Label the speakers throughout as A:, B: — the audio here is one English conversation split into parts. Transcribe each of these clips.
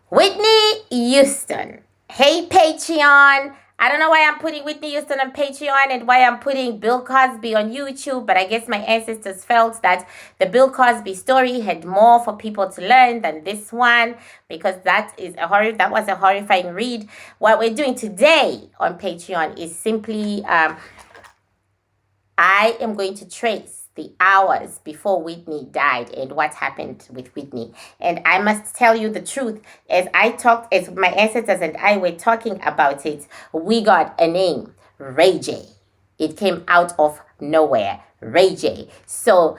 A: Whitney Houston. Hey, Patreon. I don't know why I'm putting Whitney Houston on Patreon and why I'm putting Bill Cosby on YouTube, but I guess my ancestors felt that the Bill Cosby story had more for people to learn than this one because that was a horrifying read. What we're doing today on Patreon is simply I am going to trace the hours before Whitney died and what happened with Whitney. And I must tell you the truth. As my ancestors and I were talking about it, we got a name, Ray J. It came out of nowhere, Ray J. So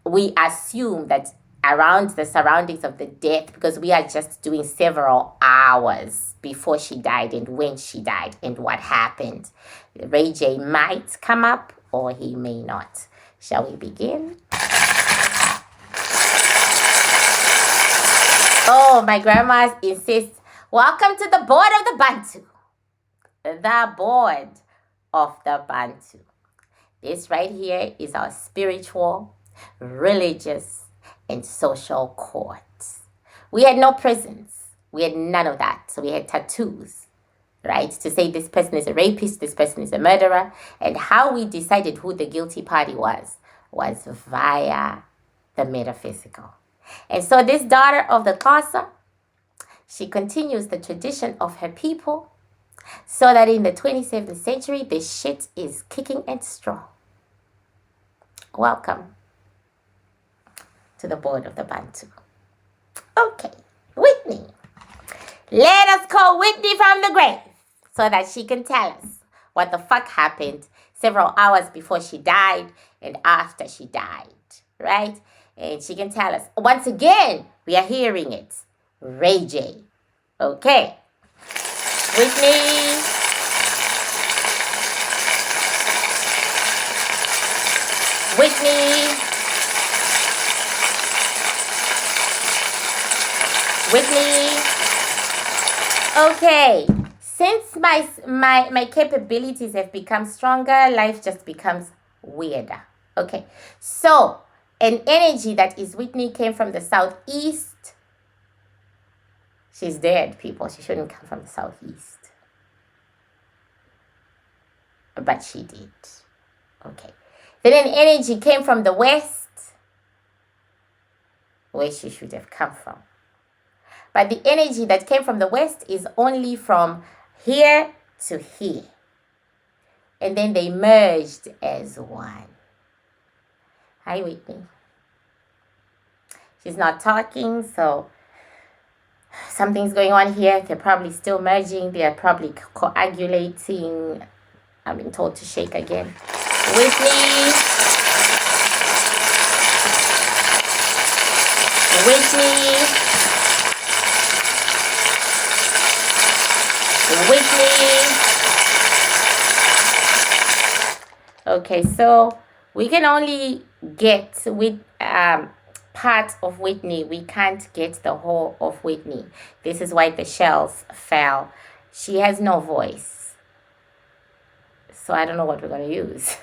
A: we assume that around the surroundings of the death, because we are just doing several hours before she died and when she died and what happened. Ray J might come up or he may not. Shall we begin? Oh, my grandma insists. Welcome to the board of the Bantu. The board of the Bantu. This right here is our spiritual, religious, and social court. We had no prisons. We had none of that. So we had tattoos, right? To say this person is a rapist, this person is a murderer. And how we decided who the guilty party was via the metaphysical. And so this daughter of the Xhosa, she continues the tradition of her people so that in the 27th century, this shit is kicking and strong. Welcome to the board of the Bantu. Okay, Whitney. Let us call Whitney from the grave so that she can tell us what the fuck happened several hours before she died and after she died, right? And she can tell us. Once again, we are hearing it. Ray J. Okay. Whitney. Whitney. Whitney. Okay. Since my capabilities have become stronger, life just becomes weirder. Okay. So, an energy that is Whitney came from the southeast. She's dead, people. She shouldn't come from the southeast. But she did. Okay. Then an energy came from the west, where she should have come from. But the energy that came from the west is only from here to here. And then they merged as one. Hi, Whitney. She's not talking, so something's going on here. They're probably still merging. They're probably coagulating. I'm being told to shake again. Whitney. Whitney. Whitney. Okay, so we can only get with part of Whitney. We can't get the whole of Whitney. This is why the shells fell. She has no voice. So I don't know what we're going to use.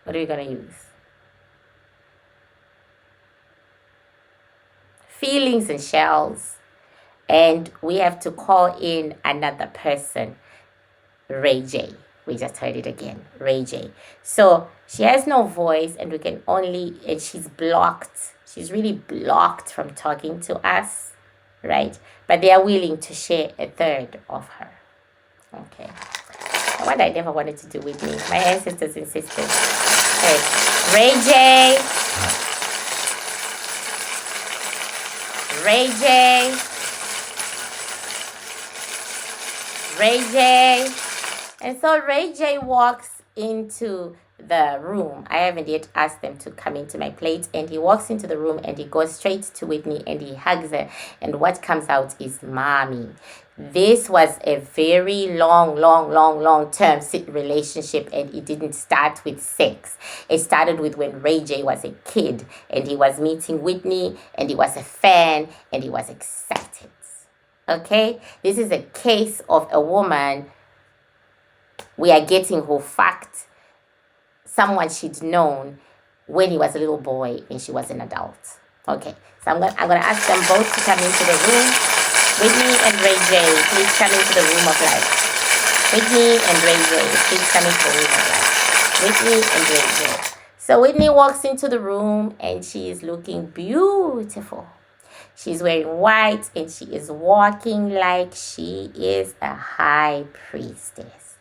A: What are we going to use? Feelings and shells. And we have to call in another person. Ray J. We just heard it again. Ray J. So she has no voice and and she's blocked. She's really blocked from talking to us, right? But they are willing to share a third of her. Okay. What I never wanted to do with me. My ancestors insisted. Okay. Ray J. Ray J. Ray J. And so Ray J walks into the room. I haven't yet asked them to come into my plate. And he walks into the room and he goes straight to Whitney and he hugs her. And what comes out is mommy. This was a very long-term relationship, and it didn't start with sex. It started with when Ray J was a kid and he was meeting Whitney and he was a fan and he was excited. Okay? This is a case of a woman we are getting who fucked someone she'd known when he was a little boy and she was an adult. Okay, so I'm gonna ask them both to come into the room. Whitney and Ray J, please come into the room of light. Whitney and Ray J, please come into the room of light. Whitney and Ray J. So Whitney walks into the room and she is looking beautiful. She's wearing white and she is walking like she is a high priestess.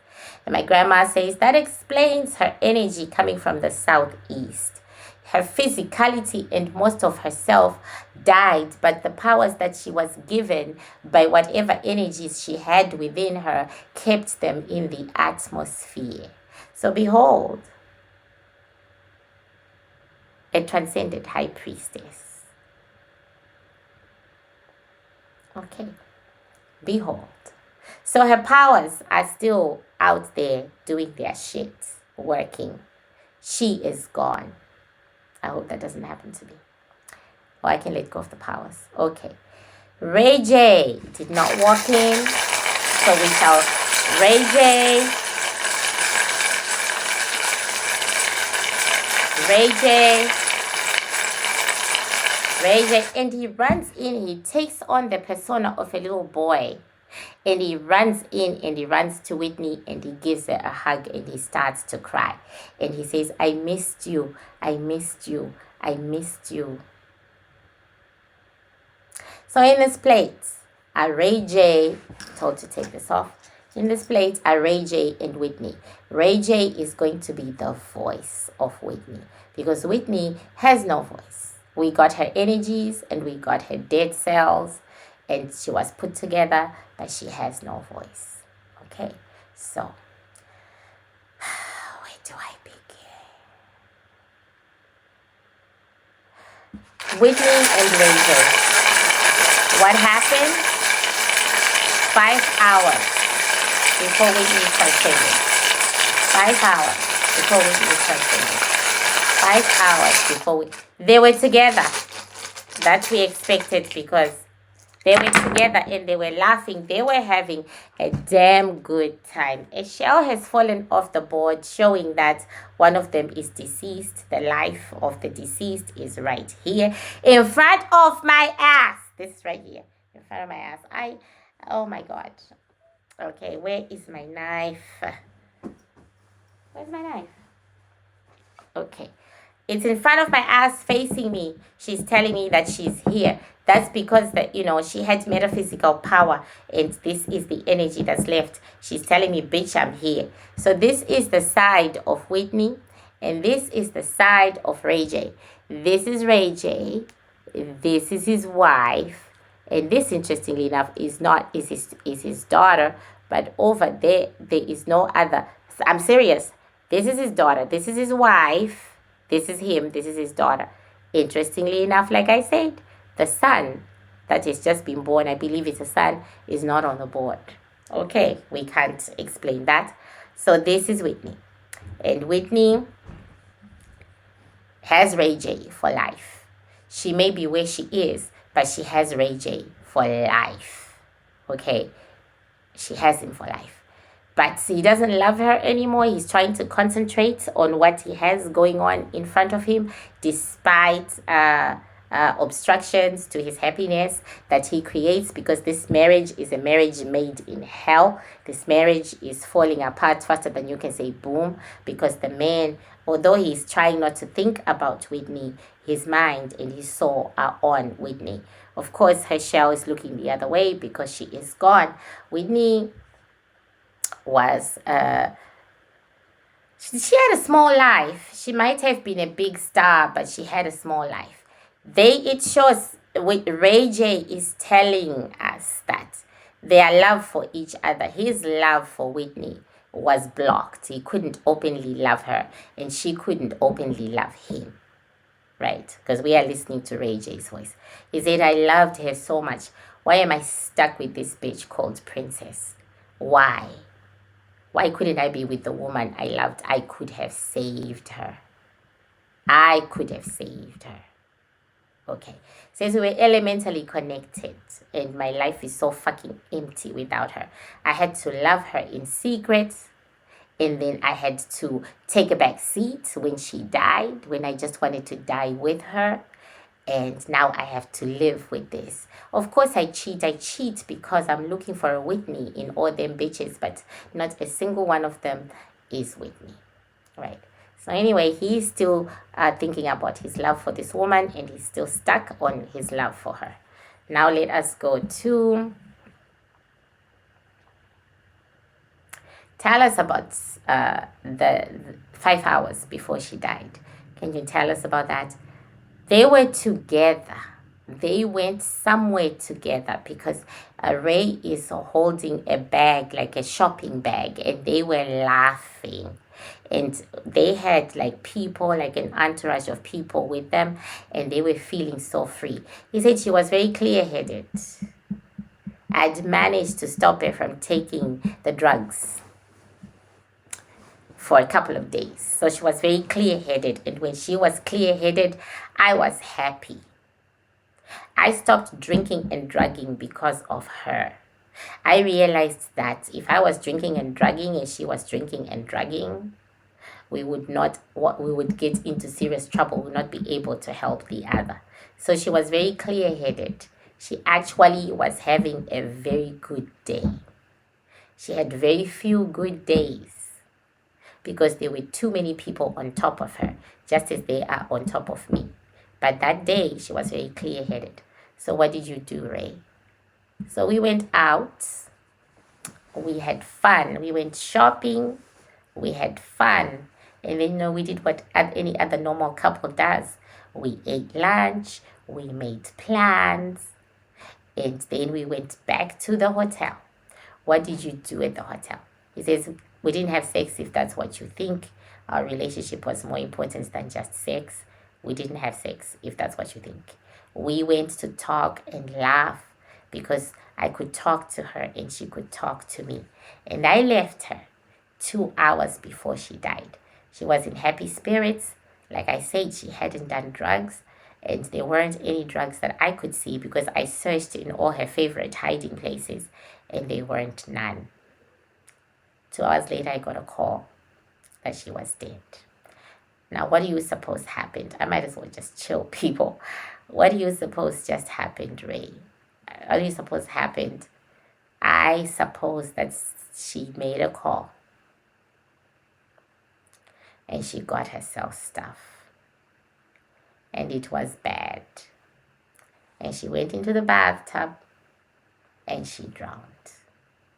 A: And my grandma says that explains her energy coming from the southeast. Her physicality and most of herself died, but the powers that she was given by whatever energies she had within her kept them in the atmosphere. So behold, a transcended high priestess. Okay, behold. So her powers are still out there doing their shit, working. She is gone. I hope that doesn't happen to me. Or I can let go of the powers. Okay. Ray J did not walk in. So we shall Ray J. Ray J. Ray J. And he runs in. He takes on the persona of a little boy. And he runs in and he runs to Whitney and he gives her a hug and he starts to cry. And he says, I missed you. I missed you. I missed you. So in this plate are Ray J, told to take this off. In this plate are Ray J and Whitney. Ray J is going to be the voice of Whitney because Whitney has no voice. We got her energies and we got her dead cells and she was put together, but she has no voice. Okay, so where do I begin? Whitney and Ray J. What happened? 5 hours before Whitney transcended. 5 hours before Whitney transcended. 5 hours before they were together. That we expected because they were together and they were laughing. They were having a damn good time. A shell has fallen off the board showing that one of them is deceased. The life of the deceased is right here in front of my ass. This is right here in front of my ass. Oh my God. Okay, where is my knife? Where's my knife? Okay. It's in front of my ass facing me. She's telling me that she's here. That's because she had metaphysical power and this is the energy that's left. She's telling me, bitch, I'm here. So this is the side of Whitney and this is the side of Ray J. This is Ray J. This is his wife. And this, interestingly enough, is his daughter. But over there is no other. I'm serious. This is his daughter. This is his wife. This is him. This is his daughter. Interestingly enough, like I said, the son that has just been born, I believe it's a son, is not on the board. Okay, we can't explain that. So this is Whitney. And Whitney has Ray J for life. She may be where she is, but she has Ray J for life. Okay, she has him for life. But he doesn't love her anymore. He's trying to concentrate on what he has going on in front of him, despite obstructions to his happiness that he creates, because this marriage is a marriage made in hell. This marriage is falling apart faster than you can say boom, because the man, although he's trying not to think about Whitney, his mind and his soul are on Whitney. Of course, her shell is looking the other way because she is gone. Whitney was she had a small life. She might have been a big star, but she had a small life. It shows with Ray J is telling us that their love for each other, his love for Whitney was blocked. He couldn't openly love her and she couldn't openly love him. Right? Because we are listening to Ray J's voice. He said, I loved her so much. Why am I stuck with this bitch called Princess? Why? Why couldn't I be with the woman I loved? I could have saved her. I could have saved her. Okay. Says we were elementally connected and my life is so fucking empty without her. I had to love her in secret. And then I had to take a back seat when she died, when I just wanted to die with her. And now I have to live with this. Of course, I cheat because I'm looking for a Whitney in all them bitches, but not a single one of them is Whitney, right? So anyway, he's still thinking about his love for this woman, and he's still stuck on his love for her. Now let us go to tell us about the 5 hours before she died. Can you tell us about that? They were together. They went somewhere together because Ray is holding a bag, like a shopping bag, and they were laughing. And they had like people, like an entourage of people with them, and they were feeling so free. He said she was very clear headed. I'd managed to stop her from taking the drugs for a couple of days. So she was very clear headed. And when she was clear headed, I was happy. I stopped drinking and drugging because of her. I realized that if I was drinking and drugging and she was drinking and drugging, we would get into serious trouble. We would not be able to help the other. So she was very clear headed. She actually was having a very good day. She had very few good days because there were too many people on top of her, just as they are on top of me. But that day, she was very clear-headed. So what did you do, Ray? So we went out. We had fun. We went shopping. We had fun. And then, we did what any other normal couple does. We ate lunch. We made plans. And then we went back to the hotel. What did you do at the hotel? He says, we didn't have sex if that's what you think. Our relationship was more important than just sex. We didn't have sex if that's what you think. We went to talk and laugh because I could talk to her and she could talk to me. And I left her 2 hours before she died. She was in happy spirits. Like I said, she hadn't done drugs. And there weren't any drugs that I could see because I searched in all her favorite hiding places and there weren't none. 2 hours later, I got a call that she was dead. Now, what do you suppose happened? I might as well just chill, people. What do you suppose just happened, Ray? What do you suppose happened? I suppose that she made a call and she got herself stuff. And it was bad. And she went into the bathtub and she drowned.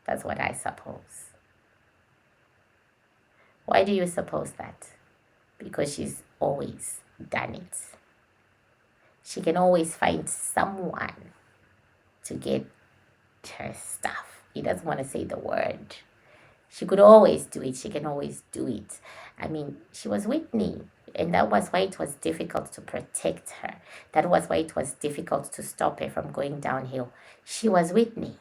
A: That's what I suppose. Why do you suppose that? Because she's always done it. She can always find someone to get her stuff. He doesn't want to say the word. She could always do it. She can always do it. I mean, she was Whitney. And that was why it was difficult to protect her. That was why it was difficult to stop her from going downhill. She was Whitney.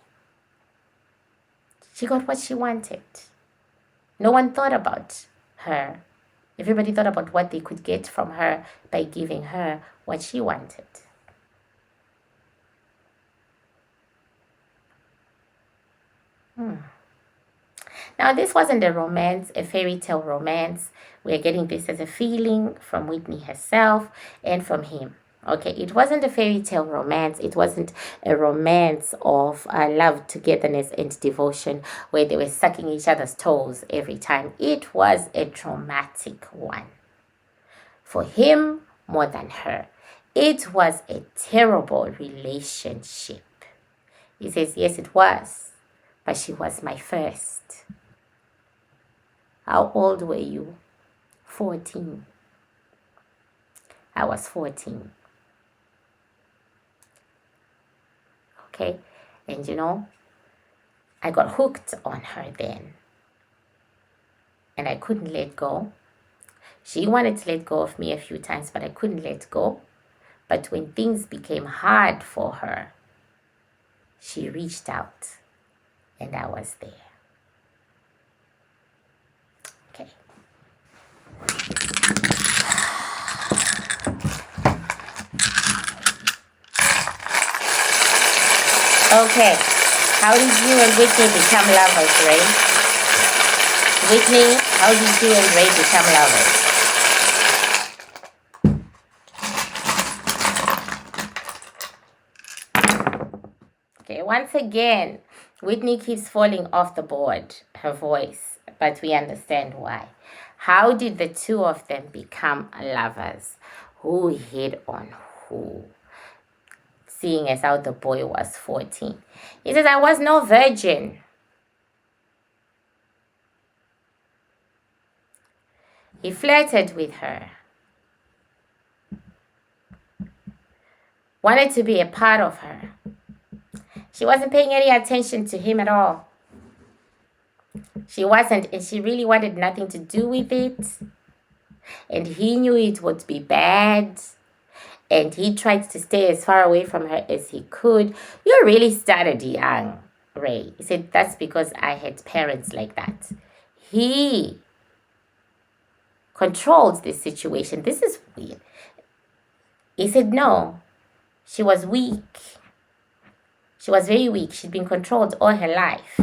A: She got what she wanted. No one thought about her. Everybody thought about what they could get from her by giving her what she wanted. Now, this wasn't a romance, a fairy tale romance. We're getting this as a feeling from Whitney herself and from him. Okay, it wasn't a fairy tale romance. It wasn't a romance of love, togetherness, and devotion where they were sucking each other's toes every time. It was a traumatic one. For him, more than her. It was a terrible relationship. He says, yes, it was. But she was my first. How old were you? 14. I was 14. Okay, and I got hooked on her then. And I couldn't let go. She wanted to let go of me a few times, but I couldn't let go. But when things became hard for her, she reached out, and I was there. Okay. Okay, how did you and Whitney become lovers, Ray? Whitney, how did you and Ray become lovers? Okay, once again, Whitney keeps falling off the board, her voice, but we understand why. How did the two of them become lovers? Who hit on who? Seeing as how the boy was 14. He says, I was no virgin. He flirted with her, wanted to be a part of her. She wasn't paying any attention to him at all. She wasn't, and she really wanted nothing to do with it. And he knew it would be bad. And he tried to stay as far away from her as he could. You really started young, Ray. He said, that's because I had parents like that. He controlled this situation. This is weird. He said, no, she was weak. She was very weak. She'd been controlled all her life.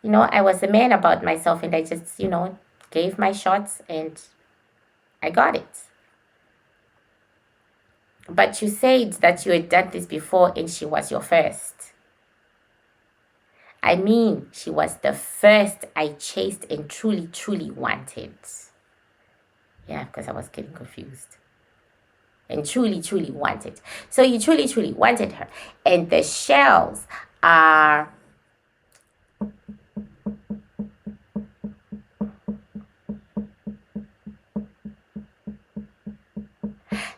A: I was a man about myself, and I just, gave my shots and I got it. But you said that you had done this before and she was your first. I mean, she was the first I chased and truly, truly wanted. Yeah, because I was getting confused. And truly, truly wanted. So you truly, truly wanted her. And the shells are...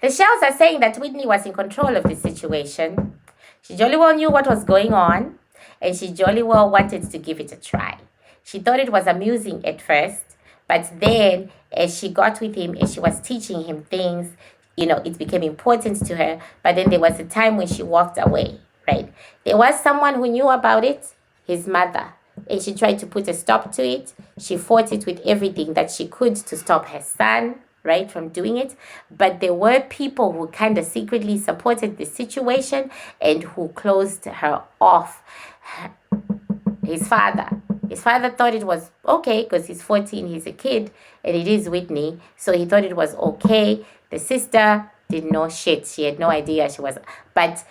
A: The shells are saying that Whitney was in control of the situation. She jolly well knew what was going on, and she jolly well wanted to give it a try. She thought it was amusing at first, but then as she got with him and she was teaching him things, it became important to her. But then there was a time when she walked away, right? There was someone who knew about it, his mother, and she tried to put a stop to it. She fought it with everything that she could to stop her son, right, from doing it. But there were people who kind of secretly supported the situation and who closed her off. His father thought it was okay because he's 14, he's a kid, and it is Whitney, so he thought it was okay. The sister didn't know shit. She had no idea she was, but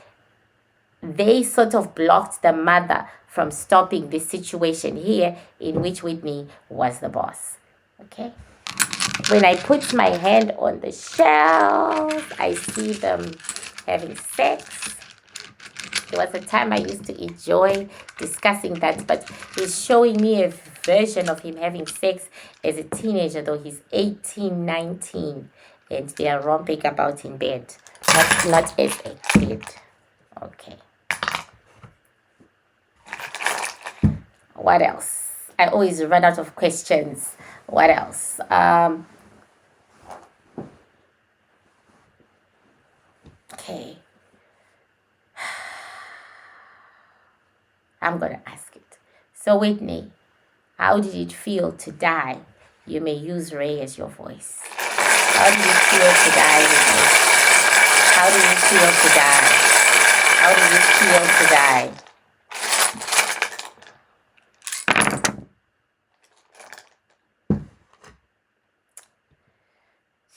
A: they sort of blocked the mother from stopping this situation here in which Whitney was the boss. Okay? When I put my hand on the shells, I see them having sex. There was a time I used to enjoy discussing that, but he's showing me a version of him having sex as a teenager, though he's 18, 19, and they are romping about in bed, not as a kid. Okay. What else? I always run out of questions. What else? Okay. I'm going to ask it. So, Whitney, how did it feel to die? You may use Ray as your voice. How did it feel to die, Whitney? How did it feel to die? How did it feel to die?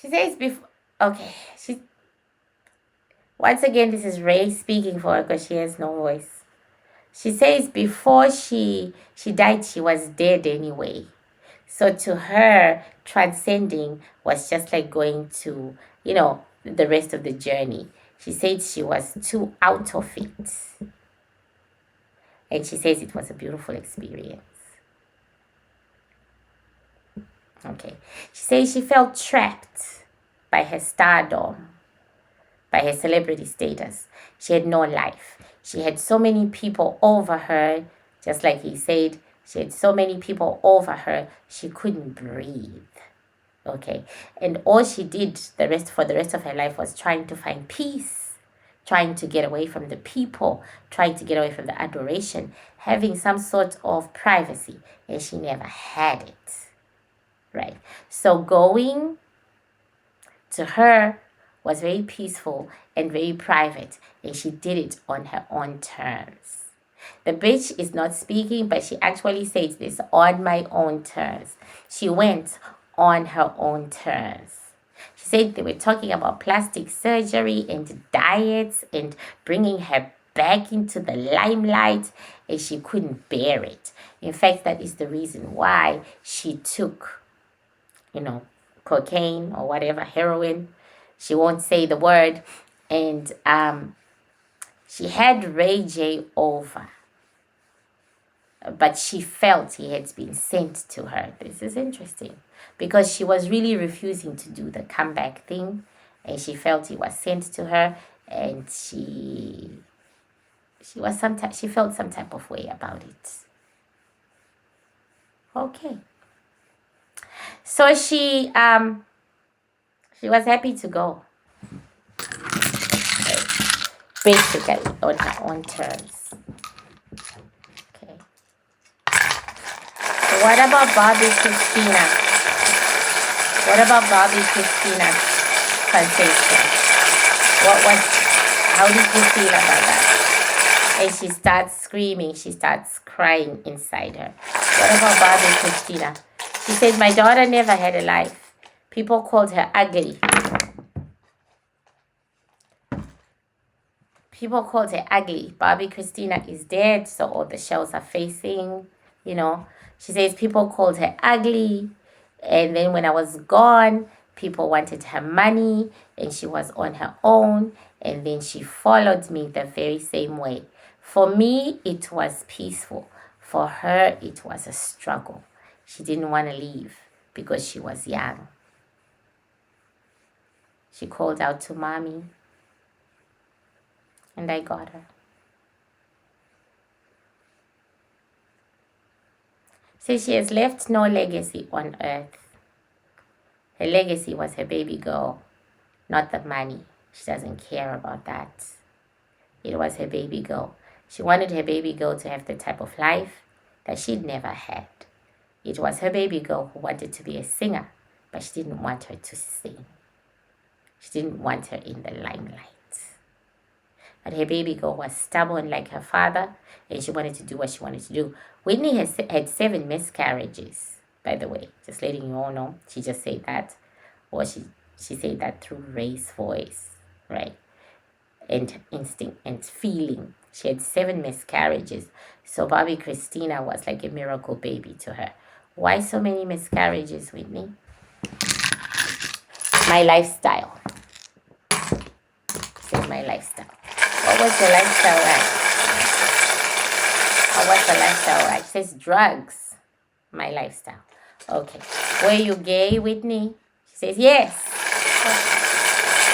A: She says before... Okay. Once again, this is Ray speaking for her because she has no voice. She says before she died, she was dead anyway. So to her, transcending was just like going to, the rest of the journey. She said she was too out of it. And she says it was a beautiful experience. Okay. She says she felt trapped by her stardom, by her celebrity status. She had no life. She had so many people over her, just like he said, she had so many people over her, she couldn't breathe. Okay. And all she did for the rest of her life was trying to find peace, trying to get away from the people, trying to get away from the adoration, having some sort of privacy, and she never had it. Right. So going to her was very peaceful and very private, and she did it on her own terms. The bitch is not speaking, but she actually says this, on my own terms. She went on her own terms. She said they were talking about plastic surgery and diets and bringing her back into the limelight, and she couldn't bear it. In fact, that is the reason why she took, cocaine or whatever, heroin. She won't say the word. And she had Ray J over, but she felt he had been sent to her. This is interesting because she was really refusing to do the comeback thing, and she felt he was sent to her, and she felt some type of way about it. Okay. So she was happy to go, basically on her own terms. Okay. So what about Bobby Christina? What about Bobby Christina's sensation? How did you feel about that? And she starts screaming, she starts crying inside her. What about Bobby Christina? She said, my daughter never had a life. People called her ugly. People called her ugly. Bobby Christina is dead, so all the shells are facing, She says people called her ugly. And then when I was gone, people wanted her money, and she was on her own. And then she followed me the very same way. For me, it was peaceful. For her, it was a struggle. She didn't want to leave because she was young. She called out to mommy, and I got her. So she has left no legacy on earth. Her legacy was her baby girl, not the money. She doesn't care about that. It was her baby girl. She wanted her baby girl to have the type of life that she'd never had. It was her baby girl who wanted to be a singer, but she didn't want her to sing. She didn't want her in the limelight. But her baby girl was stubborn like her father, and she wanted to do what she wanted to do. Whitney had 7 miscarriages, by the way. Just letting you all know. She just said that. Or she said that through Ray's voice, right? And instinct and feeling. She had 7 miscarriages. So Bobby Christina was like a miracle baby to her. Why so many miscarriages, Whitney? My lifestyle. This is my lifestyle. What was your lifestyle like? Or what's the lifestyle like? It says drugs. My lifestyle. Okay. Were you gay, Whitney? She says yes.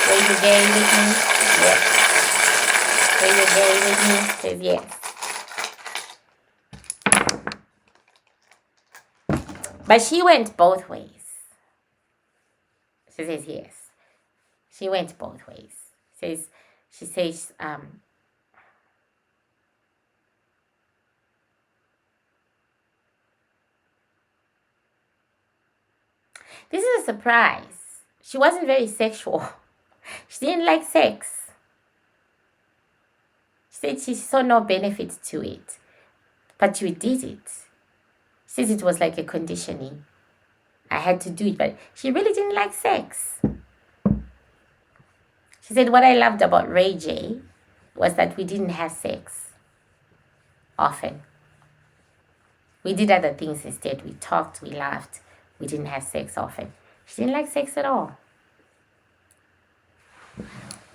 A: Were you gay, Whitney? Yes. Were you gay, Whitney? She says yes. But she went both ways. She says yes. She went both ways. She says, this is a surprise. She wasn't very sexual. She didn't like sex. She said she saw no benefit to it. But you did it. She says it was like a conditioning. I had to do it, but she really didn't like sex. She said what I loved about Ray J was that we didn't have sex often. We did other things instead. We talked, we laughed. We didn't have sex often. She didn't like sex at all.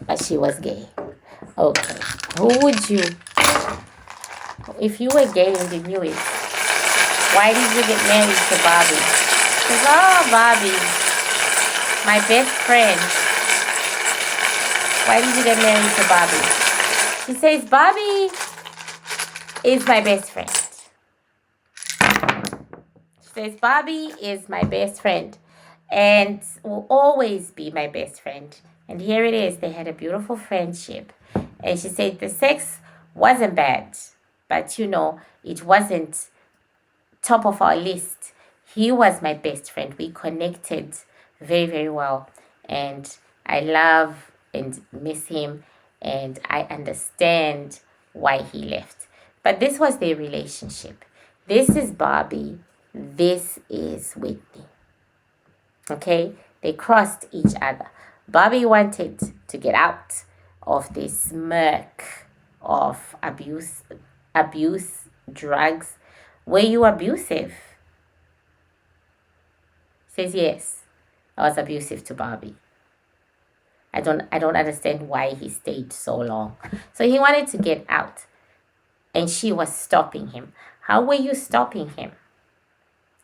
A: But she was gay. Okay. Who would you, if you were gay and you knew it, why did you get married to Bobby? She says, oh, Bobby, my best friend. Why did you get married to Bobby? She says, Bobby is my best friend. She says, Bobby is my best friend and will always be my best friend. And here it is. They had a beautiful friendship. And she said the sex wasn't bad, but it wasn't top of our list. He was my best friend. We connected very, very well. And I love and miss him. And I understand why he left. But this was their relationship. This is Bobby. This is Whitney. Okay? They crossed each other. Bobby wanted to get out of this murk of abuse, drugs. Were you abusive? Says yes. I was abusive to Bobby. I don't understand why he stayed so long. So he wanted to get out and she was stopping him. How were you stopping him?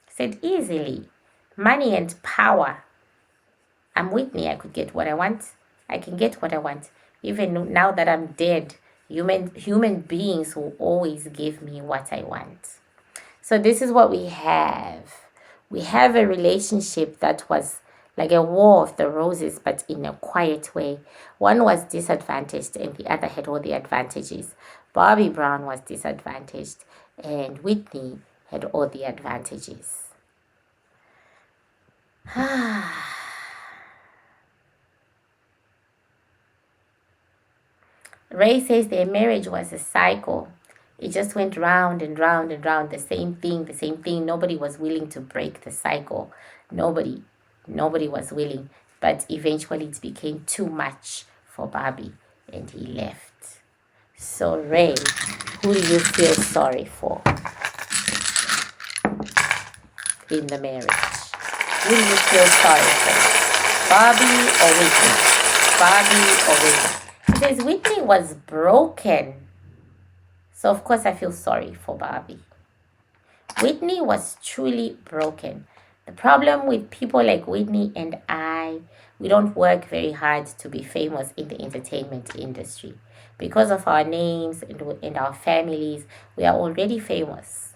A: Said easily. Money and power. I'm Whitney. I could get what I want. I can get what I want. Even now that I'm dead, human beings will always give me what I want. So this is what we have. We have a relationship that was like a war of the roses, but in a quiet way. One was disadvantaged and the other had all the advantages. Bobby Brown was disadvantaged and Whitney had all the advantages. Ray says their marriage was a cycle. It just went round and round and round, the same thing, the same thing. Nobody was willing to break the cycle. Nobody was willing. But eventually it became too much for Bobby and he left. So Ray, who do you feel sorry for in the marriage? Who do you feel sorry for? Bobby or Whitney? Bobby or Whitney? Because Whitney was broken. So of course I feel sorry for Bobby. Whitney was truly broken. The problem with people like Whitney and I, we don't work very hard to be famous in the entertainment industry. Because of our names and our families, we are already famous,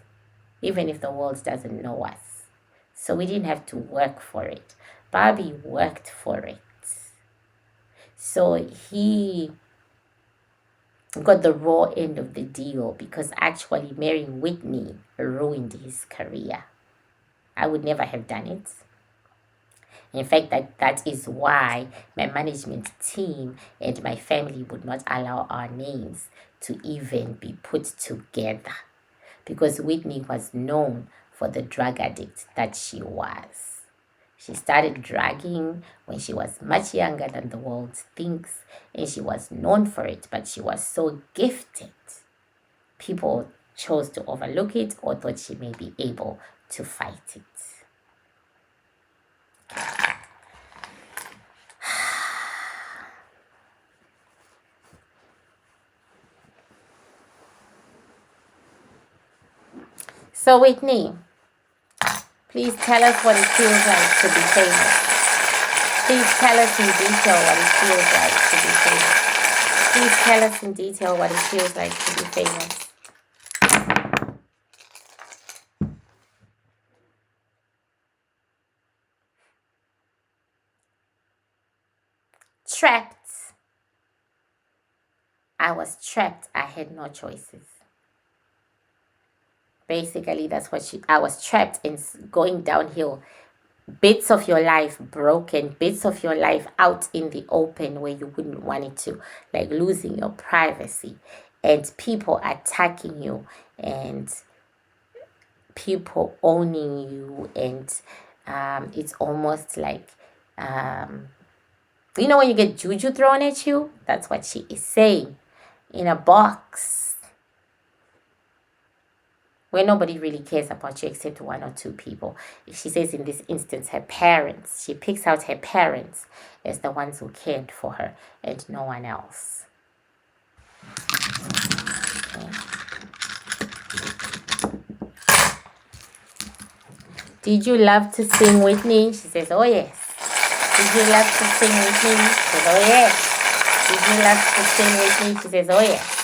A: even if the world doesn't know us. So we didn't have to work for it. Bobby worked for it. So he got the raw end of the deal because actually marrying Whitney ruined his career. I would never have done it. In fact, that is why my management team and my family would not allow our names to even be put together because Whitney was known for the drug addict that she was. She started drugging when she was much younger than the world thinks, and she was known for it, but she was so gifted. People chose to overlook it or thought she may be able to fight it. So Whitney, please tell us what it feels like to be famous. Please tell us in detail what it feels like to be famous. Please tell us in detail what it feels like to be famous. Trapped. I was trapped. I had no choices. Basically, that's what I was trapped in going downhill. Bits of your life broken, bits of your life out in the open where you wouldn't want it to, like losing your privacy and people attacking you and people owning you, and it's almost like you know when you get juju thrown at you. That's what she is saying. In a box where nobody really cares about you except one or two people. She says in this instance, her parents. She picks out her parents as the ones who cared for her and no one else. Okay. Did you love to sing, Whitney? She says, oh yes. Did you love to sing, Whitney? She says, oh yes. Did you love to sing, Whitney? She says, oh yes.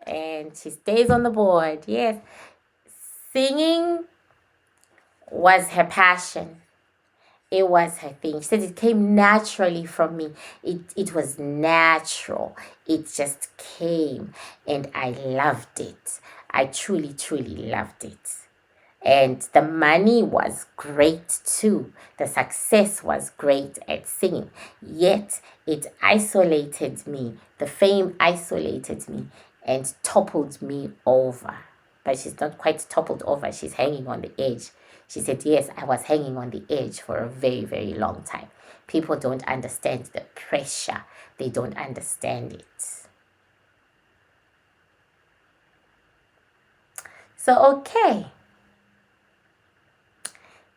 A: And she stays on the board. Yes. Singing was her passion. It was her thing. She said it came naturally from me. It was natural. It just came. And I loved it. I truly, truly loved it. And the money was great too. The success was great at singing. Yet it isolated me. The fame isolated me and toppled me over. But she's not quite toppled over. She's hanging on the edge. She said, yes, I was hanging on the edge for a very, very long time. People don't understand the pressure. They don't understand it. So, okay.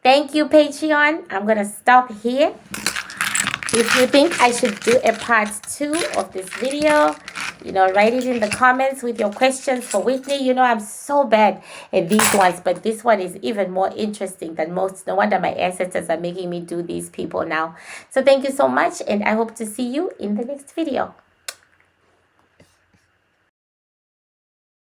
A: Thank you, Patreon. I'm going to stop here. If you think I should do a part 2 of this video, write it in the comments with your questions for Whitney. I'm so bad at these ones, but this one is even more interesting than most. No wonder my ancestors are making me do these people now. So thank you so much, and I hope to see you in the next video.